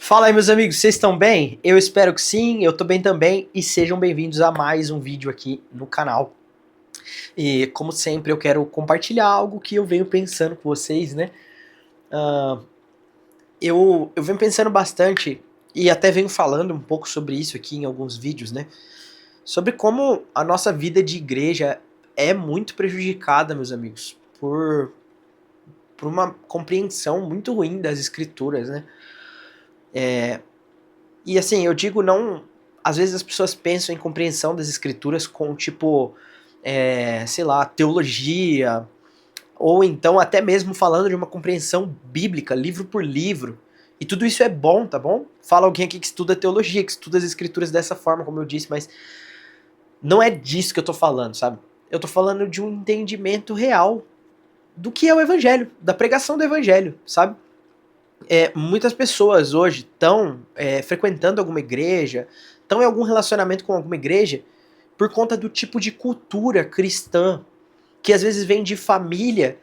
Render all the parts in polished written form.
Fala aí, meus amigos, vocês estão bem? Eu espero que sim, eu tô bem também e sejam bem-vindos a mais um vídeo aqui no canal. E como sempre eu quero compartilhar algo que eu venho pensando com vocês, né? Ah, eu venho pensando bastante e até venho falando um pouco sobre isso aqui em alguns vídeos, né? Sobre como a nossa vida de igreja é muito prejudicada, meus amigos, por uma compreensão muito ruim das escrituras, né? E assim, eu digo não. Às vezes as pessoas pensam em compreensão das escrituras com tipo, sei lá, teologia, ou então até mesmo falando de uma compreensão bíblica, livro por livro. E tudo isso é bom, tá bom? Fala alguém aqui que estuda teologia, que estuda as escrituras dessa forma, como eu disse, mas não é disso que eu tô falando, sabe? Eu tô falando de um entendimento real do que é o evangelho, da pregação do evangelho, sabe? Muitas pessoas hoje estão frequentando alguma igreja, estão em algum relacionamento com alguma igreja por conta do tipo de cultura cristã, que às vezes vem de família,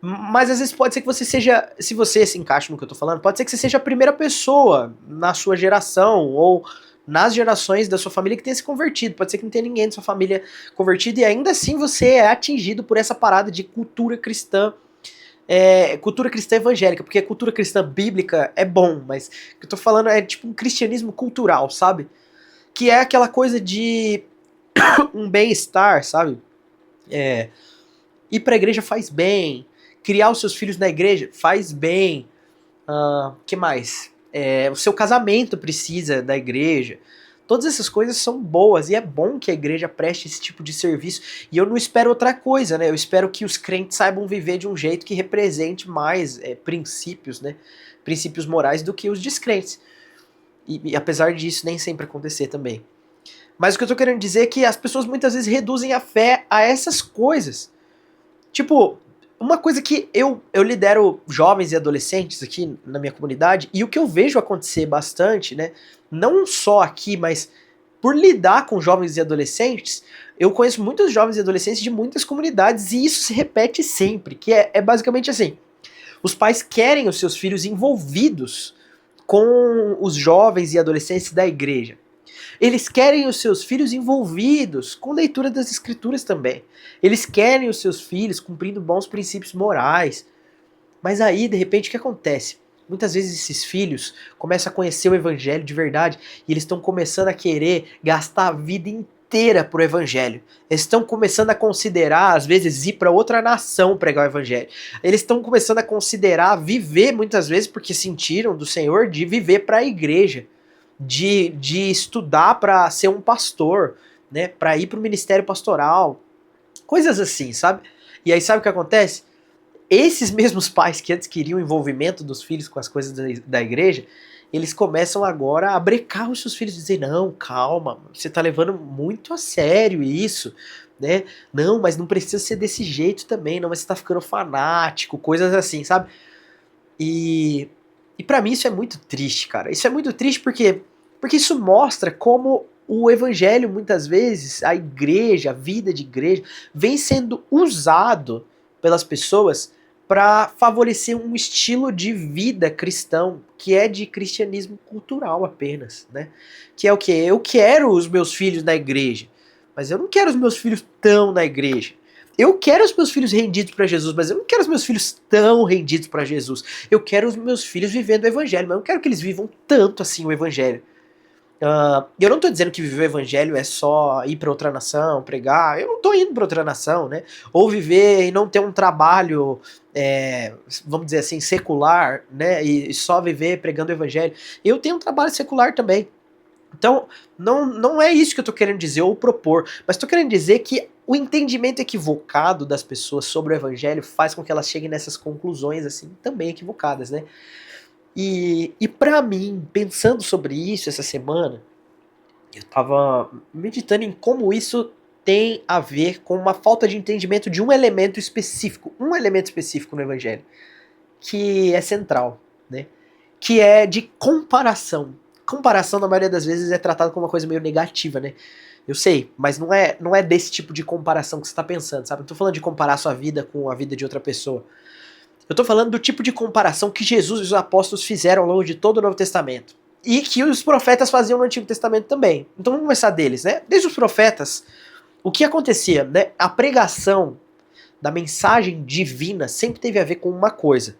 mas às vezes pode ser que você seja, se você se encaixa no que eu tô falando, pode ser que você seja a primeira pessoa na sua geração ou nas gerações da sua família que tenha se convertido. Pode ser que não tenha ninguém da sua família convertido e ainda assim você é atingido por essa parada de cultura cristã. Cultura cristã evangélica, porque a cultura cristã bíblica é bom, mas o que eu tô falando é tipo um cristianismo cultural, sabe? Que é aquela coisa de um bem-estar, sabe? Ir pra igreja faz bem, criar os seus filhos na igreja faz bem. Que mais? O seu casamento precisa da igreja. Todas essas coisas são boas e é bom que a igreja preste esse tipo de serviço. E eu não espero outra coisa, né? Eu espero que os crentes saibam viver de um jeito que represente mais princípios, né? Princípios morais do que os descrentes. E apesar disso nem sempre acontecer também. Mas o que eu tô querendo dizer é que as pessoas muitas vezes reduzem a fé a essas coisas. Tipo, uma coisa que eu lidero jovens e adolescentes aqui na minha comunidade, e o que eu vejo acontecer bastante, né? Não só aqui, mas por lidar com jovens e adolescentes, eu conheço muitos jovens e adolescentes de muitas comunidades, e isso se repete sempre, que é basicamente assim: os pais querem os seus filhos envolvidos com os jovens e adolescentes da igreja. Eles querem os seus filhos envolvidos com leitura das escrituras também. Eles querem os seus filhos cumprindo bons princípios morais. Mas aí, de repente, o que acontece? Muitas vezes esses filhos começam a conhecer o evangelho de verdade e eles estão começando a querer gastar a vida inteira pro evangelho. Eles estão começando a considerar, às vezes, ir para outra nação pregar o evangelho. Eles estão começando a considerar viver, muitas vezes, porque sentiram do Senhor, de viver para a igreja, de estudar para ser um pastor, né, para ir para o ministério pastoral, coisas assim, sabe? E aí sabe o que acontece? Esses mesmos pais que antes queriam o envolvimento dos filhos com as coisas da igreja, eles começam agora a brecar os seus filhos, dizer: não, calma, você tá levando muito a sério isso, né? Não, mas não precisa ser desse jeito também, não, mas você tá ficando fanático, coisas assim, sabe? E, e para mim isso é muito triste, cara. Isso é muito triste porque isso mostra como o evangelho, muitas vezes, a igreja, a vida de igreja, vem sendo usado pelas pessoas para favorecer um estilo de vida cristão, que é de cristianismo cultural apenas, né? Que é o quê? Eu quero os meus filhos na igreja, mas eu não quero os meus filhos tão na igreja. Eu quero os meus filhos rendidos para Jesus, mas eu não quero os meus filhos tão rendidos para Jesus. Eu quero os meus filhos vivendo o evangelho, mas eu não quero que eles vivam tanto assim o evangelho. Eu não tô dizendo que viver o evangelho é só ir para outra nação, pregar. Eu não tô indo para outra nação, né? Ou viver e não ter um trabalho, vamos dizer assim, secular, né? E só viver pregando o evangelho. Eu tenho um trabalho secular também. Então, não é isso que eu tô querendo dizer ou propor, mas tô querendo dizer que o entendimento equivocado das pessoas sobre o evangelho faz com que elas cheguem nessas conclusões, assim, também equivocadas, né? E para mim, pensando sobre isso essa semana, eu tava meditando em como isso tem a ver com uma falta de entendimento de um elemento específico no evangelho, que é central, né? Que é de comparação. Comparação, na maioria das vezes, é tratado como uma coisa meio negativa, né? Eu sei, mas não é desse tipo de comparação que você tá pensando, sabe? Não tô falando de comparar sua vida com a vida de outra pessoa. Eu tô falando do tipo de comparação que Jesus e os apóstolos fizeram ao longo de todo o Novo Testamento. e que os profetas faziam no Antigo Testamento também. Então vamos começar deles, né? Desde os profetas, o que acontecia, né? A pregação da mensagem divina sempre teve a ver com uma coisa.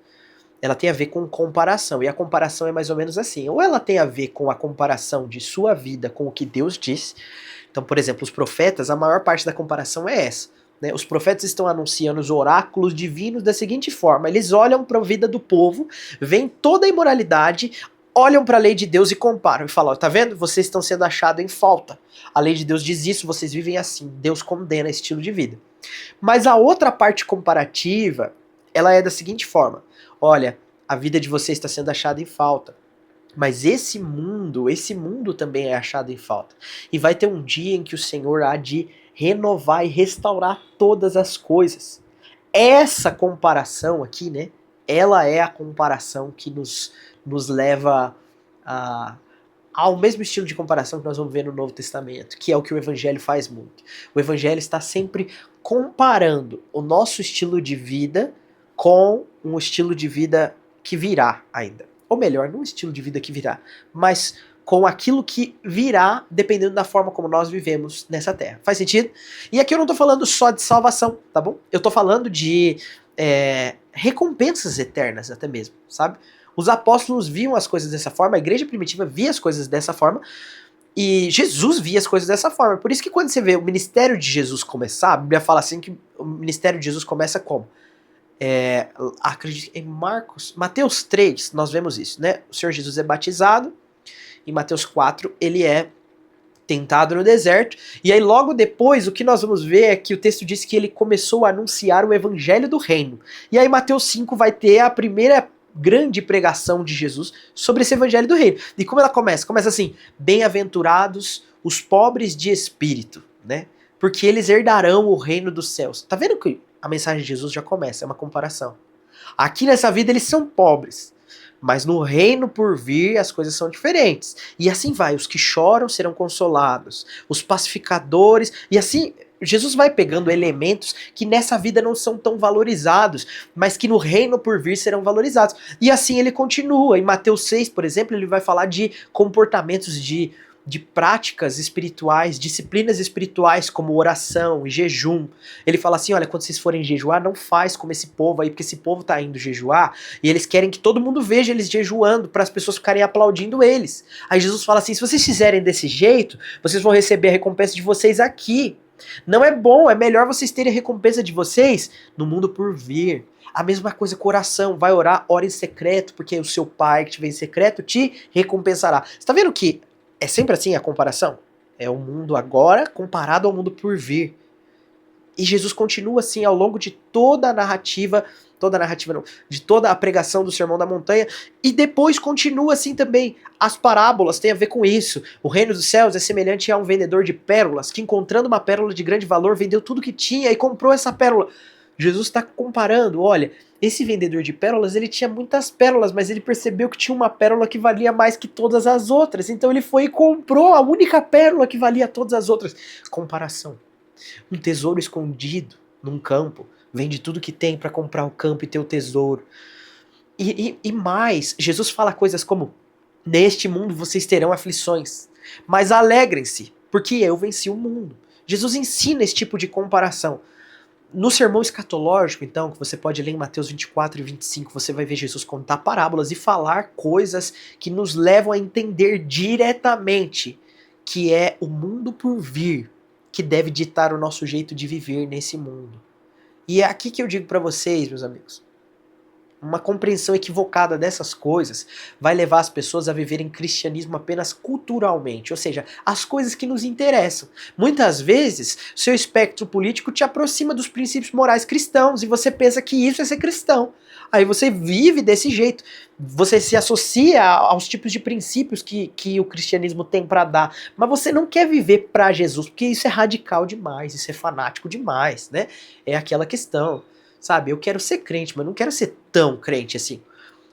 Ela tem a ver com comparação, e a comparação é mais ou menos assim. Ou ela tem a ver com a comparação de sua vida com o que Deus disse. Então, por exemplo, os profetas, a maior parte da comparação é essa. Né? Os profetas estão anunciando os oráculos divinos da seguinte forma: eles olham para a vida do povo, veem toda a imoralidade, olham para a lei de Deus e comparam. E falam, tá vendo? Vocês estão sendo achados em falta. A lei de Deus diz isso, vocês vivem assim. Deus condena esse estilo de vida. Mas a outra parte comparativa, ela é da seguinte forma: olha, a vida de vocês está sendo achada em falta. Mas esse mundo também é achado em falta. E vai ter um dia em que o Senhor há de renovar e restaurar todas as coisas. Essa comparação aqui, né? Ela é a comparação que nos leva ao mesmo estilo de comparação que nós vamos ver no Novo Testamento, que é o que o Evangelho faz muito. O Evangelho está sempre comparando o nosso estilo de vida com um estilo de vida que virá ainda. Ou melhor, não um estilo de vida que virá, mas com aquilo que virá dependendo da forma como nós vivemos nessa terra. Faz sentido? E aqui eu não estou falando só de salvação, tá bom? Eu estou falando de recompensas eternas até mesmo, sabe? Os apóstolos viam as coisas dessa forma, a igreja primitiva via as coisas dessa forma, e Jesus via as coisas dessa forma. Por isso que quando você vê o ministério de Jesus começar, a Bíblia fala assim que o ministério de Jesus começa como? Acredito em Mateus 3, nós vemos isso, né? O Senhor Jesus é batizado, em Mateus 4 ele é tentado no deserto, e aí logo depois o que nós vamos ver é que o texto diz que ele começou a anunciar o evangelho do reino. E aí Mateus 5 vai ter a primeira grande pregação de Jesus sobre esse evangelho do reino. E como ela começa? Começa assim: bem-aventurados os pobres de espírito, né? Porque eles herdarão o reino dos céus. Tá vendo que a mensagem de Jesus já começa, é uma comparação. Aqui nessa vida eles são pobres, mas no reino por vir as coisas são diferentes. E assim vai, os que choram serão consolados, os pacificadores, e assim Jesus vai pegando elementos que nessa vida não são tão valorizados, mas que no reino por vir serão valorizados. E assim ele continua. Em Mateus 6, por exemplo, ele vai falar de comportamentos de práticas espirituais, disciplinas espirituais como oração e jejum. Ele fala assim: olha, quando vocês forem jejuar, não faz como esse povo aí, porque esse povo tá indo jejuar e eles querem que todo mundo veja eles jejuando para as pessoas ficarem aplaudindo eles. Aí Jesus fala assim: se vocês fizerem desse jeito, vocês vão receber a recompensa de vocês aqui. Não é bom, é melhor vocês terem a recompensa de vocês no mundo por vir. A mesma coisa com oração, vai orar, ora em secreto, porque o seu pai que te vê em secreto te recompensará. Você tá vendo que é sempre assim a comparação? É o mundo agora comparado ao mundo por vir. E Jesus continua assim ao longo de toda a narrativa não, de toda a pregação do Sermão da Montanha, e depois continua assim também. As parábolas têm a ver com isso. O reino dos céus é semelhante a um vendedor de pérolas, que encontrando uma pérola de grande valor, vendeu tudo que tinha e comprou essa pérola. Jesus está comparando, olha, esse vendedor de pérolas, ele tinha muitas pérolas, mas ele percebeu que tinha uma pérola que valia mais que todas as outras, então ele foi e comprou a única pérola que valia todas as outras. Comparação. Um tesouro escondido num campo vende tudo que tem para comprar o campo e ter o tesouro. E mais, Jesus fala coisas como: neste mundo vocês terão aflições, mas alegrem-se, porque eu venci o mundo. Jesus ensina esse tipo de comparação. No sermão escatológico, então, que você pode ler em Mateus 24 e 25, você vai ver Jesus contar parábolas e falar coisas que nos levam a entender diretamente que é o mundo por vir que deve ditar o nosso jeito de viver nesse mundo. E é aqui que eu digo para vocês, meus amigos, uma compreensão equivocada dessas coisas vai levar as pessoas a viverem cristianismo apenas culturalmente, ou seja, as coisas que nos interessam. Muitas vezes, seu espectro político te aproxima dos princípios morais cristãos e você pensa que isso é ser cristão. Aí você vive desse jeito, você se associa aos tipos de princípios que o cristianismo tem para dar, mas você não quer viver para Jesus, porque isso é radical demais, isso é fanático demais, né? É aquela questão. Sabe, eu quero ser crente, mas não quero ser tão crente assim.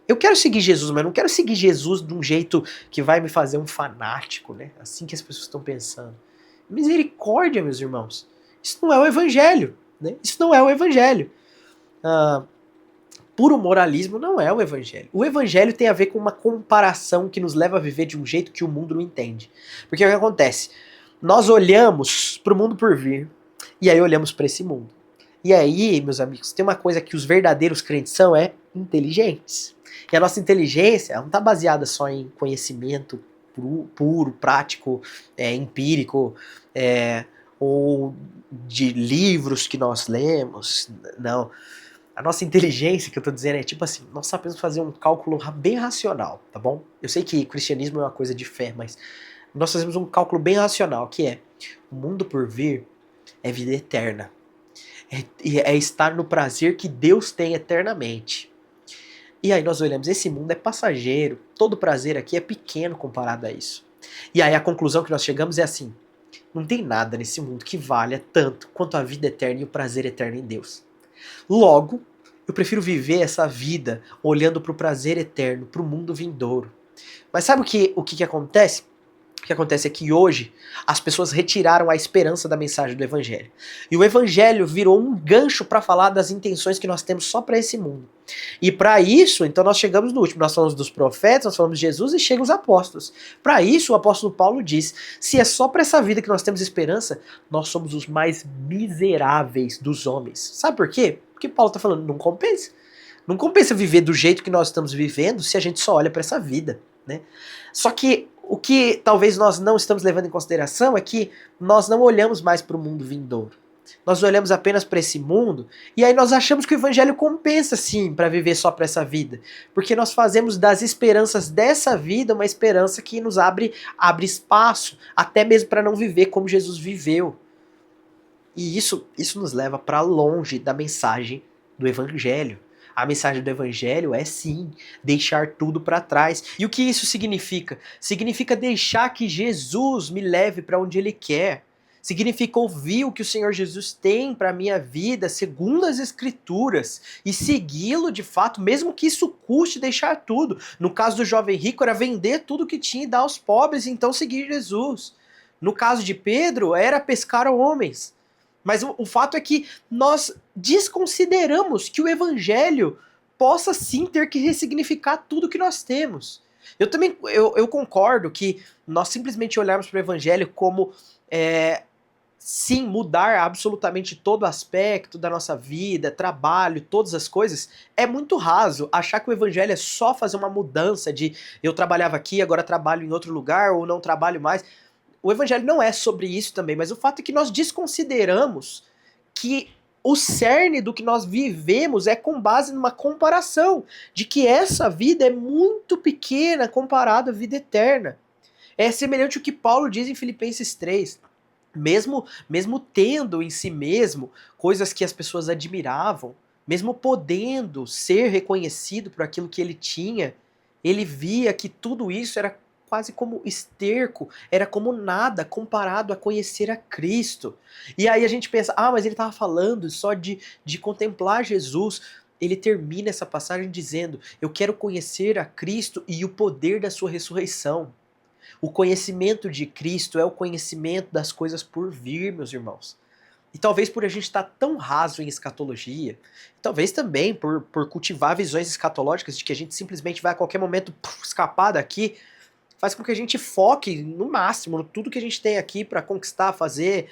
Eu quero seguir Jesus, mas não quero seguir Jesus de um jeito que vai me fazer um fanático, né? Assim que as pessoas estão pensando. Misericórdia, meus irmãos. Isso não é o evangelho, né? Isso não é o evangelho. puro moralismo não é o evangelho. O evangelho tem a ver com uma comparação que nos leva a viver de um jeito que o mundo não entende. Porque o que acontece? Nós olhamos para o mundo por vir, e aí olhamos para esse mundo. E aí, meus amigos, tem uma coisa que os verdadeiros crentes são, é inteligentes. E a nossa inteligência não está baseada só em conhecimento puro, prático, empírico, ou de livros que nós lemos. Não. A nossa inteligência, que eu tô dizendo, é tipo assim, nós sabemos fazer um cálculo bem racional, tá bom? Eu sei que cristianismo é uma coisa de fé, mas nós fazemos um cálculo bem racional, que é, o mundo por vir é vida eterna. É estar no prazer que Deus tem eternamente. E aí nós olhamos, esse mundo é passageiro, todo prazer aqui é pequeno comparado a isso. E aí a conclusão que nós chegamos é assim, não tem nada nesse mundo que valha tanto quanto a vida eterna e o prazer eterno em Deus. Logo, eu prefiro viver essa vida olhando para o prazer eterno, para o mundo vindouro. Mas sabe o que acontece? O que acontece é que hoje as pessoas retiraram a esperança da mensagem do evangelho. E o evangelho virou um gancho para falar das intenções que nós temos só para esse mundo. E para isso, então nós chegamos no último, nós falamos dos profetas, nós falamos de Jesus e chegam os apóstolos. Para isso, o apóstolo Paulo diz, se é só para essa vida que nós temos esperança, nós somos os mais miseráveis dos homens. Sabe por quê? Porque Paulo está falando, não compensa. Não compensa viver do jeito que nós estamos vivendo se a gente só olha para essa vida, né? Só que o que talvez nós não estamos levando em consideração é que nós não olhamos mais para o mundo vindouro. Nós olhamos apenas para esse mundo e aí nós achamos que o evangelho compensa sim para viver só para essa vida. Porque nós fazemos das esperanças dessa vida uma esperança que nos abre espaço, até mesmo para não viver como Jesus viveu. E isso nos leva para longe da mensagem do evangelho. A mensagem do evangelho é sim, deixar tudo para trás. E o que isso significa? Significa deixar que Jesus me leve para onde ele quer. Significa ouvir o que o Senhor Jesus tem para a minha vida, segundo as Escrituras, e segui-lo de fato, mesmo que isso custe deixar tudo. No caso do jovem rico, era vender tudo que tinha e dar aos pobres, e então seguir Jesus. No caso de Pedro, era pescar homens. Mas o fato é que nós desconsideramos que o evangelho possa sim ter que ressignificar tudo que nós temos. Eu concordo que nós simplesmente olharmos para o evangelho como sim, mudar absolutamente todo aspecto da nossa vida, trabalho, todas as coisas, é muito raso. Achar que o evangelho é só fazer uma mudança de eu trabalhava aqui, agora trabalho em outro lugar, ou não trabalho mais. O evangelho não é sobre isso também, mas o fato é que nós desconsideramos que o cerne do que nós vivemos é com base numa comparação de que essa vida é muito pequena comparada à vida eterna. É semelhante ao que Paulo diz em Filipenses 3. Mesmo tendo em si mesmo coisas que as pessoas admiravam, mesmo podendo ser reconhecido por aquilo que ele tinha, ele via que tudo isso era quase como esterco, era como nada comparado a conhecer a Cristo. E aí a gente pensa, mas ele estava falando só de contemplar Jesus. Ele termina essa passagem dizendo, eu quero conhecer a Cristo e o poder da sua ressurreição. O conhecimento de Cristo é o conhecimento das coisas por vir, meus irmãos. E talvez por a gente estar tão raso em escatologia, talvez também por cultivar visões escatológicas de que a gente simplesmente vai a qualquer momento escapar daqui, faz com que a gente foque no máximo, no tudo que a gente tem aqui para conquistar, fazer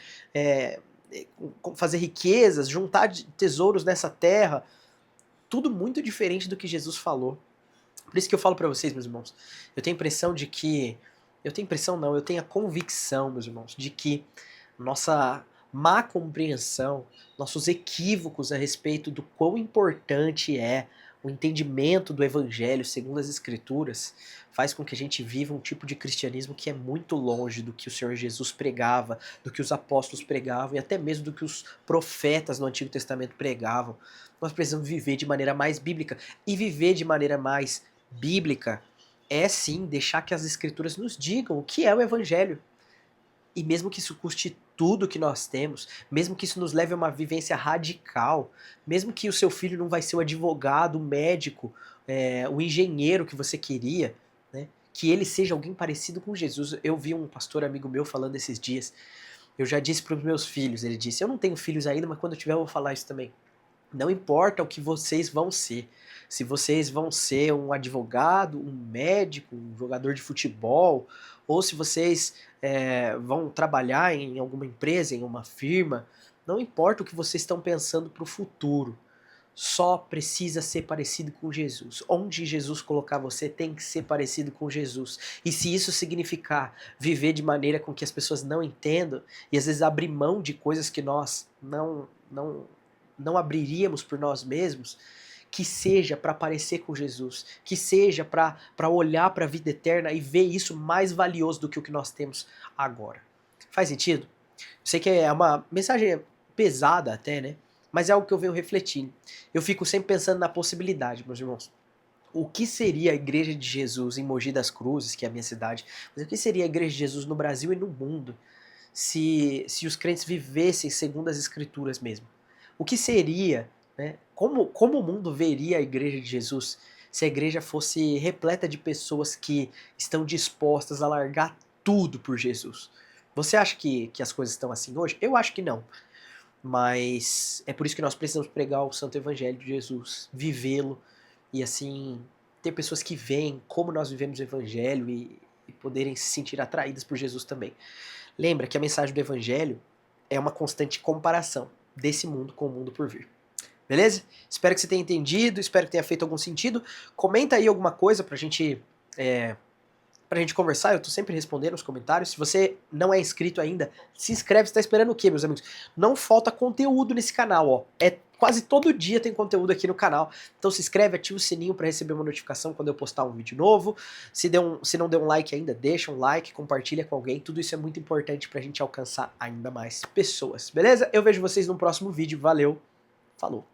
riquezas, juntar tesouros nessa terra. Tudo muito diferente do que Jesus falou. Por isso que eu falo para vocês, meus irmãos, eu tenho a convicção, meus irmãos, de que nossa má compreensão, nossos equívocos a respeito do quão importante é o entendimento do evangelho segundo as escrituras faz com que a gente viva um tipo de cristianismo que é muito longe do que o Senhor Jesus pregava, do que os apóstolos pregavam e até mesmo do que os profetas no Antigo Testamento pregavam. Nós precisamos viver de maneira mais bíblica. E viver de maneira mais bíblica é sim deixar que as escrituras nos digam o que é o evangelho. E mesmo que isso custe tudo que nós temos, mesmo que isso nos leve a uma vivência radical, mesmo que o seu filho não vai ser o advogado, o médico, o engenheiro que você queria, né, que ele seja alguém parecido com Jesus. Eu vi um pastor amigo meu falando esses dias, eu já disse para os meus filhos, ele disse, eu não tenho filhos ainda, mas quando eu tiver eu vou falar isso também. Não importa o que vocês vão ser. Se vocês vão ser um advogado, um médico, um jogador de futebol, ou se vocês vão trabalhar em alguma empresa, em uma firma, não importa o que vocês estão pensando para o futuro. Só precisa ser parecido com Jesus. Onde Jesus colocar você tem que ser parecido com Jesus. E se isso significar viver de maneira com que as pessoas não entendam e às vezes abrir mão de coisas que nós não abriríamos por nós mesmos, que seja para parecer com Jesus, que seja para olhar para a vida eterna e ver isso mais valioso do que o que nós temos agora. Faz sentido? Eu sei que é uma mensagem pesada até, né? Mas é algo que eu venho refletindo. Eu fico sempre pensando na possibilidade, meus irmãos. O que seria a Igreja de Jesus em Mogi das Cruzes, que é a minha cidade, mas o que seria a Igreja de Jesus no Brasil e no mundo se os crentes vivessem segundo as Escrituras mesmo? O que seria, né? Como o mundo veria a Igreja de Jesus se a igreja fosse repleta de pessoas que estão dispostas a largar tudo por Jesus? Você acha que as coisas estão assim hoje? Eu acho que não. Mas é por isso que nós precisamos pregar o Santo Evangelho de Jesus, vivê-lo e assim ter pessoas que veem como nós vivemos o Evangelho e poderem se sentir atraídas por Jesus também. Lembra que a mensagem do Evangelho é uma constante comparação desse mundo com o mundo por vir. Beleza? Espero que você tenha entendido, espero que tenha feito algum sentido. Comenta aí alguma coisa pra gente conversar, eu tô sempre respondendo os comentários. Se você não é inscrito ainda, se inscreve, você tá esperando o quê, meus amigos? Não falta conteúdo nesse canal, ó. Quase todo dia tem conteúdo aqui no canal. Então se inscreve, ativa o sininho para receber uma notificação quando eu postar um vídeo novo. Se não deu um like ainda, deixa um like, compartilha com alguém. Tudo isso é muito importante pra gente alcançar ainda mais pessoas, beleza? Eu vejo vocês no próximo vídeo. Valeu, falou!